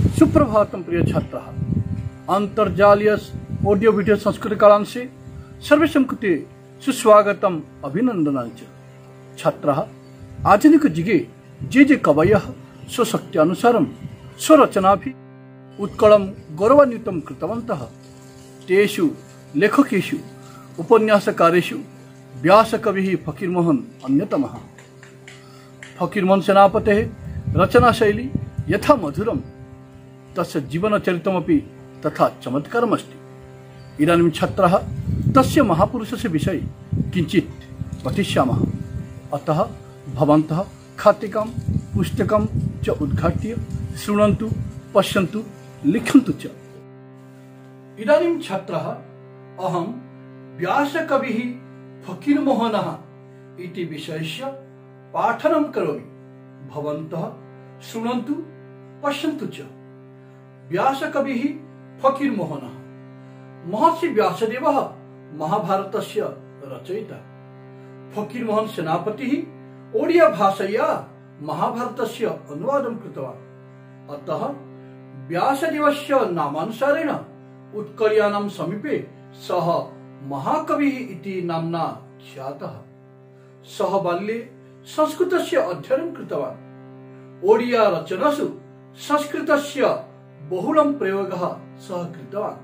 सुप्रभातम प्रिय छात्राः। अंतर्जालीय audio video Sanskrit कलांशे सर्वेषां कृते सुस्वागतम् अभिनन्दनानि च। छात्राः, आधुनिक युगे जे कवयः स्वशक्त्यानुसारं स्वरचनाभिः उत्कलं गौरवान्वितं कृतवन्तः, तेषु लेखकेषु उपन्यासकारेषु व्यासकविः फकीरमोहन अन्यतमः। फकीरमोहन सेनापतेः रचनाशैली यथा मधुरं तस्य जीवनचरितमपि तथा चमत्कारमस्ति। इदानीं छात्राः तस्य महापुरुषस्य विषये किञ्चित् पठिष्यामः। अतः भवन्तः खातिकां पुस्तकं च उद्घाट्य शृण्वन्तु, पश्यन्तु, लिखन्तु च। इदानीं छात्राः, अहं व्यासकविः फकीरमोहनः इति विषयस्य पाठनं करोमि। भवन्तः शृण्वन्तु, पश्यन्तु च। व्यासकविः फकीरमोहनः। महर्षि व्यासदेवः महाभारतस्य रचयिता। फकीरमोहन सेनापतिः ओडिया भाषया महाभारतस्य अनुवादं कृतवान्। अतः व्यासदेवस्य नामानुसारेण उत्कलयानां समीपे सः महाकविः इति नाम्ना ख्यातः। सः बाल्ये संस्कृतस्य अध्ययनं कृतवान्। ओडिया रचनासु संस्कृतस्य बहुलं प्रयोगः सः कृतवान्।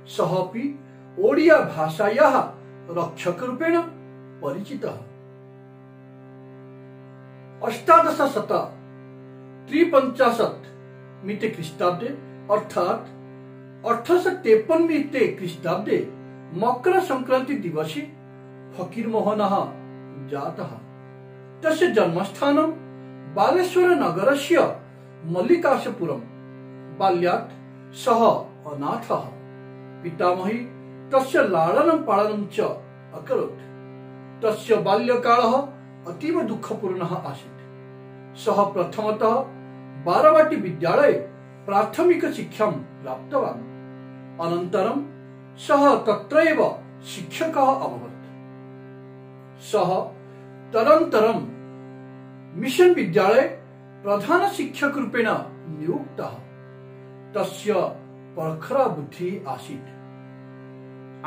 सः अपि ओडिया भाषायाः रक्षकरूपेण परिचितः। 1853 मिते ख्रीष्टाब्दे अर्थात 1853 मिते ख्रीष्टाब्दे मकर संक्रांति दिवसे फकीरमोहनः जातः। तस्य जन्मस्थानं बालेश्वर नगरस्य मल्लिकाशपुरम्। बाल्यात् सः अनाथः। पितामही तस्य लालनं पालनं च अकरोत्। तस्य बाल्यकालः अतीव दुःखपूर्णः आसीत्। सः प्रथमतः बारवाटी विद्यालये प्राथमिक शिक्षां प्राप्तवान्। अनन्तरं सः तत्रैव शिक्षकः अभवत्। सः तदनन्तरं मिशन विद्यालये प्रधान शिक्षकरूपेण नियुक्तः। तस्य प्रखरा बुद्धिः आसीत्।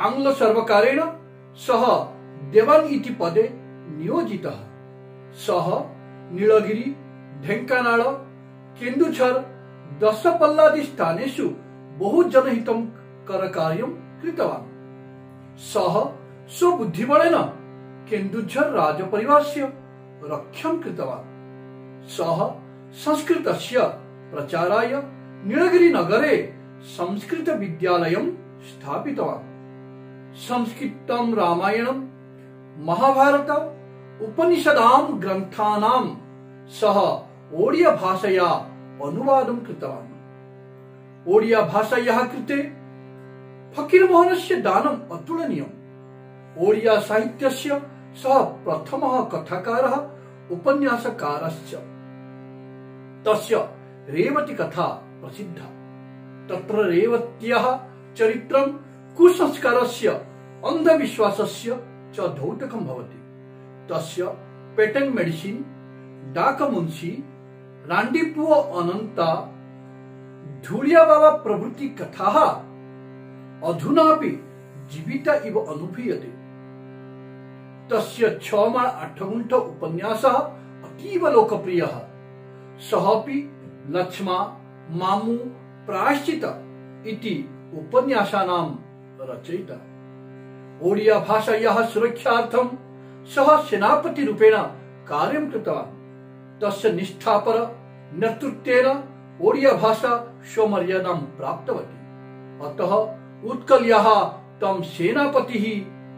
आंग्ल सर्वकारेण सः देवान् इति पदे नियोजितः। सः नीलगिरि, ढेंकानाल, केन्दुझर, दशपल्लादि स्थानेषु बहुजनहितकर कार्यं कृतवान्। सः स्वबुद्धिबलेन केन्दुझर राजपरिवारस्य रक्षां कृतवान्। सः संस्कृतस्य प्रचाराय नीलगिरि नगरे संस्कृत विद्यालयं स्थापितवान्। संस्कृतं रामायणं, महाभारतं, उपनिषदां ग्रन्थानां सः ओडिया भाषया अनुवादं कृतवान्। ओडिया भाषायाः कृते फकीरमोहनस्य दानम् अतुलनीयम्। ओडिया साहित्यस्य सः प्रथमः कथाकारः, उपन्यासकारश्च। तस्य रेवती कथा प्रसिद्धा। तत्र रेवत्याः चरित्रं कुसंस्कारस्य, अंधविश्वासस्य च द्योतकं भवति। तस्य पेटेंट मेडिसिन, डाकमुंशी, रांडीपुओ अनंता, धूलिया बाबा प्रभृति कथाः अधुनापि जीविता इव अनुभूयते। तस्य 6 माण 8 गुंठ उपन्यासः अतीव लोकप्रियः। सः अपि लक्ष्मा, मामू, प्रायश्चित इति उपन्यासानां रचयिता। ओडिया भाषायाः सुरक्षार्थं सः सेनापतिरूपेण कार्यं कृतवान्। तस्य निष्ठापर नेतृत्वेन ओडिया भाषा स्वमर्यादां प्राप्तवती। अतः उत्कल्याः तं सेनापतिः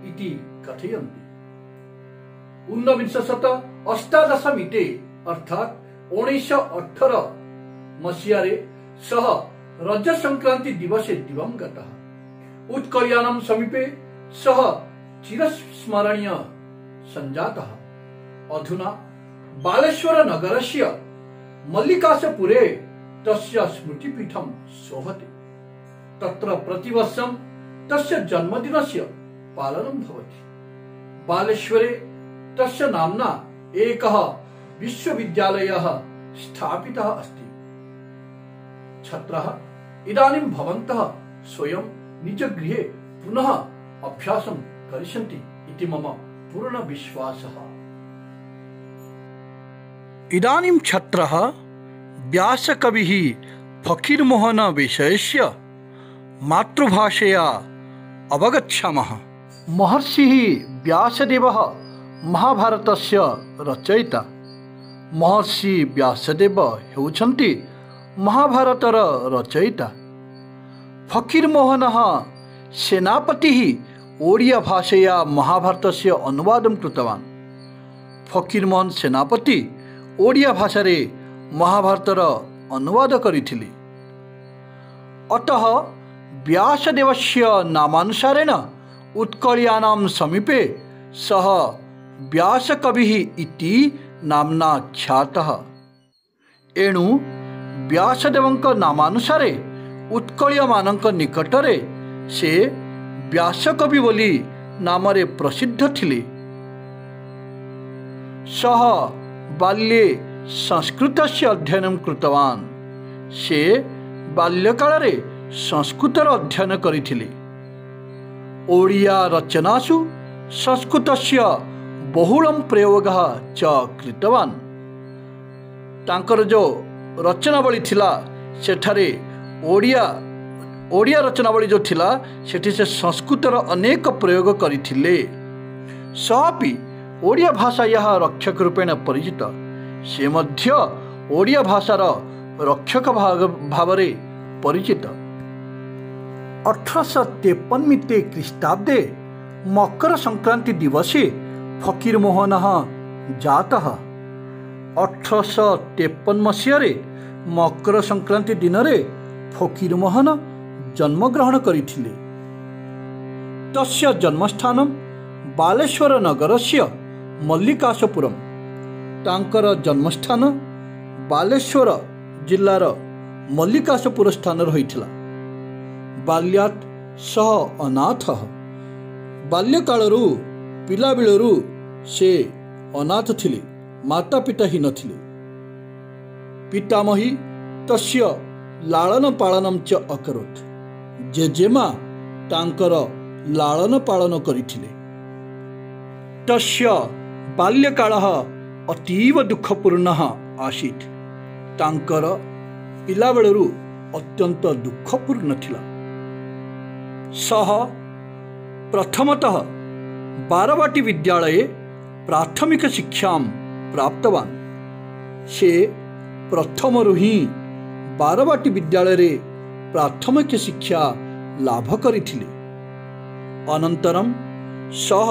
इति कथयन्ति। 1918 मिते अर्थात 1918 मसीहारे सः रज संक्रांति दिवसे दिवंगतः। उत्कलयानां समीपे सः चिरस्मरणीय सञ्जातः। अधुना बालेश्वर नगरस्य मल्लिकाशपुरे तस्य स्मृतिपीठं शोभते। तत्र प्रतिवर्षं तस्य जन्मदिनस्य पालनं भवति। बालेश्वरे तस्य नाम्ना एकः विश्वविद्यालयः स्थापितः अस्ति। छात्राः इदानीं भवन्तः स्वयं निज गृहे पुनः अभ्यासं करिष्यन्ति इति मम पूर्ण विश्वासः। इदानीं छात्रः व्यासकविः फकीरमोहन विषयस्य मातृभाषया अवगच्छामः। महर्षिः व्यासदेवः महाभारतस्य रचयिता। महर्षि व्यासदेव हेउछन्ति महाभारतर रचयिता। फकीरमोहनः सेनापतिः ओडिया भाषया महाभारतस्य अनुवादं कृतवान्। फकीरमोहन सेनापति ओडिया भाषारे महाभारतर अनुवाद करिथिले। अतः व्यासदेवस्य नामानुसारेण उत्कलयानां समीपे सः व्यासकविः इति नाम्ना ख्यातः। एणु व्यासदेवଙ୍କ नामानुसारे उत्कलयमानଙ୍କ निकटरे से व्यासकवि बोली नामरे प्रसिद्ध थिले। सः बाल्ये संस्कृतस्य अध्ययनं कृतवान्। से बाल्यकालरे संस्कृतर अध्ययन करिथिले। ओडिया रचनासु संस्कृतस्य बहुलं प्रयोगः च कृतवान्। तांकर जो रचनावली थिला सेठारे ओडिया रचनावली जो थिला सेठी से संस्कृतर अनेक प्रयोग करिथिले। सपि ओडिया भाषायाः रक्षक रूपेण परिचित। से मध्य ओडिया भाषार रक्षक भावरे परिचित। 1853 ख्रीष्टाब्दे मकर संक्रांति दिवसे फकीरमोहनः जातः। 1853 मसीहारे मकर संक्रांति दिनरे फकीरमोहन जन्मग्रहण करिथिले। तस्य जन्मस्थानं बालेश्वर नगरस्य मल्लिकाशपुरम। तांकर जन्मस्थान बालेश्वर जिल्लार मल्लिकाशपुर स्थान रहिथिला। बाल्यात् सह अनाथः। बाल्यकालरू पिलाबिलरू से अनाथ थिले। माता पिता ही नथिले। पितामही तस्य लालन पालनं च अकरोत्। जेजेमा तांकर लालन पालन करिथिले। तस्य बाल्यकालः अतीव दुःखपूर्णः आसीत्। तांकर पिलाबेलरू अत्यंत दुःखपूर्ण थिला। सः प्रथमतः बारवाटी विद्यालये प्राथमिक शिक्षां प्राप्तवान्। से प्रथमरु ही बारवाटी विद्यालये प्राथमिक शिक्षा लाभ करिथिले। अनन्तरं सः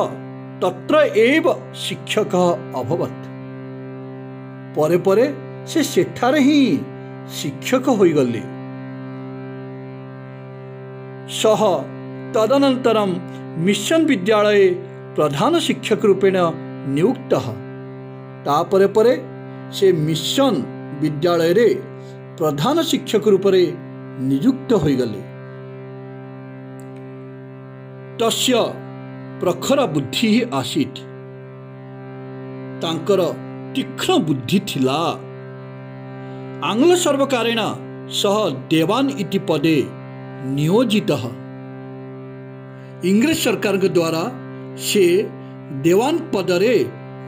तत्र एव शिक्षकः अभवत्। परे परे से सेठारे ही शिक्षक होइगले। सः तदनन्तरं मिशन विद्यालये प्रधान शिक्षक रूपेण नियुक्तः। तापरे परे से मिशन विद्यालय रे प्रधान शिक्षक रूपरे नियुक्त होइगले। तस्य प्रखर बुद्धि आसीत्। तांकर तीक्ष्ण बुद्धि थिला। आंग्ल सर्वकारेण सह देवान इति पदे नियोजितः। इंग्रेज सरकार के द्वारा से देवान पदरे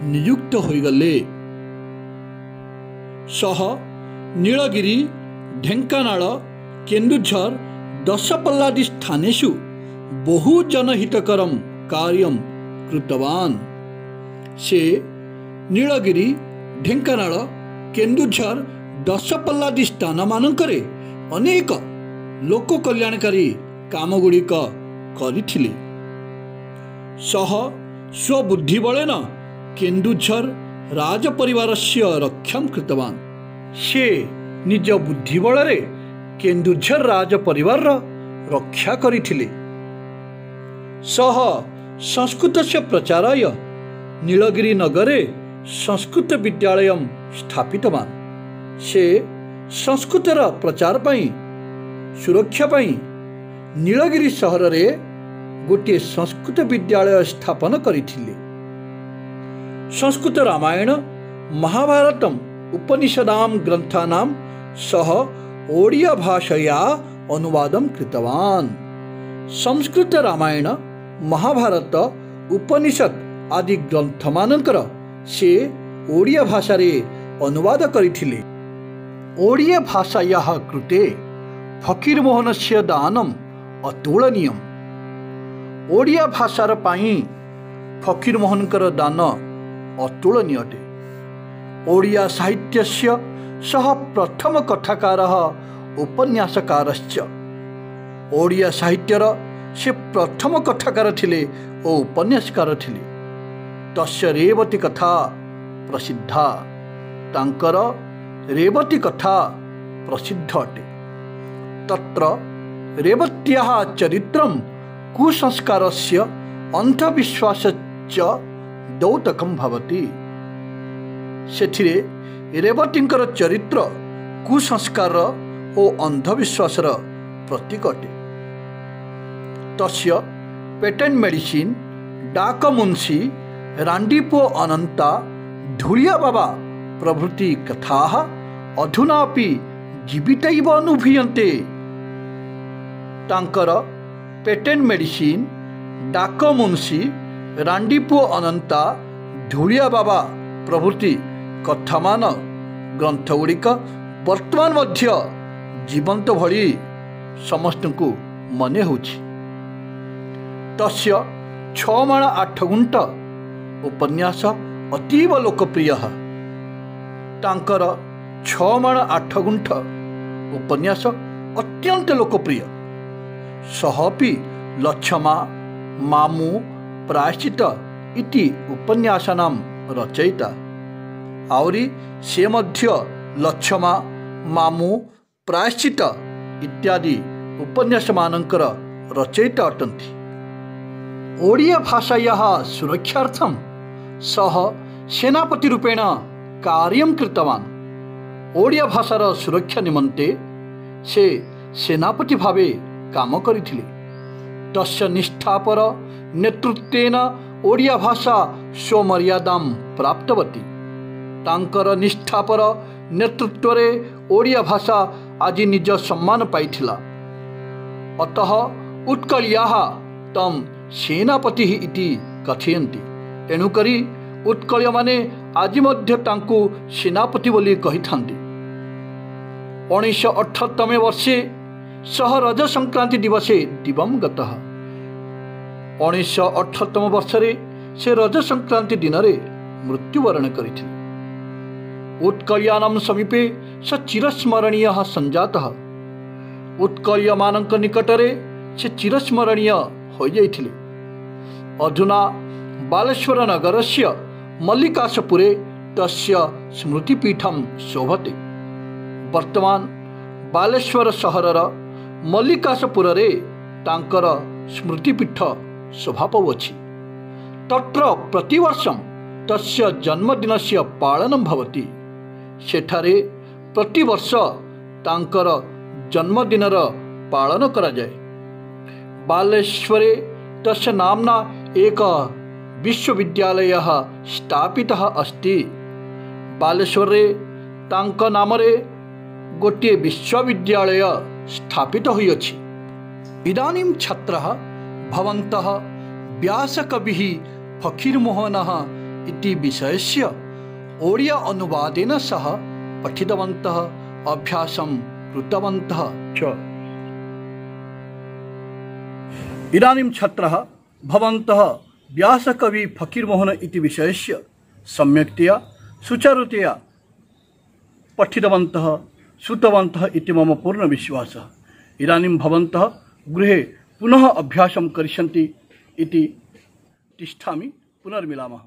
नियुक्त होइगले। सह नीलगिरी ढेंकानाल केन्दुझर दशपल्लादि स्थानेषु बहु जनहितकरं कार्यं कृतवान्। से नीलगिरी ढेंकानाल केन्दुझर दशपल्लादि स्थान मानकरे अनेक लोक कल्याणकारी काम गुड़िक करिथिले। सह स्वबुद्धि बलेन केन्दुझर राज परिवारस्य रक्षां कृतवान्। से निज बुद्धि बलरे केन्दुझर राज परिवार रक्षा करिथिले। सह संस्कृतस्य प्रचाराय नीलगिरी नगरे संस्कृत विद्यालयं स्थापितवान्। से संस्कृतर प्रचार पाई सुरक्षा पाई नीलगिरी सहर रे गोटे संस्कृत विद्यालय स्थापन करिथिले। संस्कृत रामायण महाभारतम उपनिषदाम ग्रंथानाम सह ओडिया भाषया अनुवादं कृतवान्। संस्कृत रामायण महाभारत उपनिषद आदि ग्रंथमानंकर से ओडिया भाषा रे अनुवाद करिथिले। ओडिया भाषायाः कृते फकीरमोहनस्य दानम् अतुलनीयम्। ओडिया भाषार पाई फकीरमोहनकर दान अतुलनीय अटे। ओडिया साहित्यस्य सह प्रथम कथाकारः उपन्यासकारश्च। ओडिया साहित्यर से प्रथम कथाकार थिले ओ उपन्यासकार थिले। तस्य रेवती कथा प्रसिद्धा। तांकर रेवती कथा प्रसिद्ध अटे। तत्र रेवत्याः चरित्रं कुसंस्कारस्य अंधविश्वासस्य द्योतकं भवति। सेथिरे रेवतींकर चरित्र कुसंस्कार ओ अंधविश्वासर प्रतीक अटे। तस्य पेटेंट मेडिसिन, डाक मुंशी, रांडीपो अनंता, धुलिया बाबा प्रभृति कथाः अधुनापि जीवितैव अनुभूयन्ते। तांकर पेटेंट मेडिसिन, डाक मुंशी, रांडीपो अनंता, धुलिया बाबा प्रभृति कथामान ग्रंथगुड़िक वर्तमान मध्य जीवंत भली समस्तଙ୍କୁ मने होछि। तस्य 6 माण 8 गुंठ उपन्यास अतीव लोकप्रिय। तांकर 6 माण 8 गुंठ उपन्यास अत्यंत लोकप्रिय। सहपि लच्छमा, मामू, प्रायश्चित इति उपन्यासानां रचयिता। आवरी से मध्य लच्छमा, मामू, प्रायश्चित इत्यादि उपन्यास मानकर रचयिता अटन्ति। ओडिया भाषायाः सुरक्षार्थं सः सेनापति रूपेण कार्यं कृतवान्। ओडिया भाषार सुरक्षा निमन्ते से सेनापति भावे काम करिथिले। तस्य निष्ठापर नेतृत्वेन ओडिया भाषा स्वमर्यादां प्राप्तवती। तांकर निष्ठापर नेतृत्वरे ओडिया भाषा आज निज सम्मान पाइथिला। अतः उत्कलियाः तम सेनापति इति कथयन्ति। तेणुकरी उत्कलीय माने आज मध्य तांकु सेनापति बोली कहिथान्ति। 1978 वर्षे सह रज संक्रांति दिवसे दिवं गतः। 1978 वर्षरे से रज संक्रांति दिन रे मृत्युवरण करिथिले। उत्कलीयानां समीपे स चिरस्मरणीय संजातः। उत्कलीय मानक निकटरे से चिरस्मरणीय हो जाइथिले। अधुना बालेश्वर नगरस्य मल्लिकाशपुरे तस्य स्मृतिपीठं शोभते। वर्तमान बालेश्वर सहरर मल्लिकाशपुररे तांकर स्मृतिपीठ शोभा पाउछि। तत्र प्रतिवर्षं तस्य जन्मदिनस्य पालनं भवति। सेठारे प्रतिवर्ष तांकर जन्मदिनर पालन करा जाए। बालेश्वरे तस्य नाम्ना एक विश्वविद्यालयः स्थापितः अस्ति। बालेश्वरे तांक नामरे गोटे विश्वविद्यालय स्थापित होइछि। इदानीं छात्रः भवन्तः व्यासकविः फकीरमोहनः इति विषयस्य ओडिया अनुवादेन सह पठितवन्तः, अभ्यासं कृतवन्तः च। इदानीं छात्रः भवन्तः व्यासकवि फकीरमोहन इति विषयस्य सम्यक्तया सुचारुतया पठितवन्तः, श्रुतवन्तः इति मम पूर्ण विश्वासः। इदानीं भवन्तः गृहे पुनः अभ्यासं करिष्यन्ति इति तिष्ठामि। पुनर्मिलामः।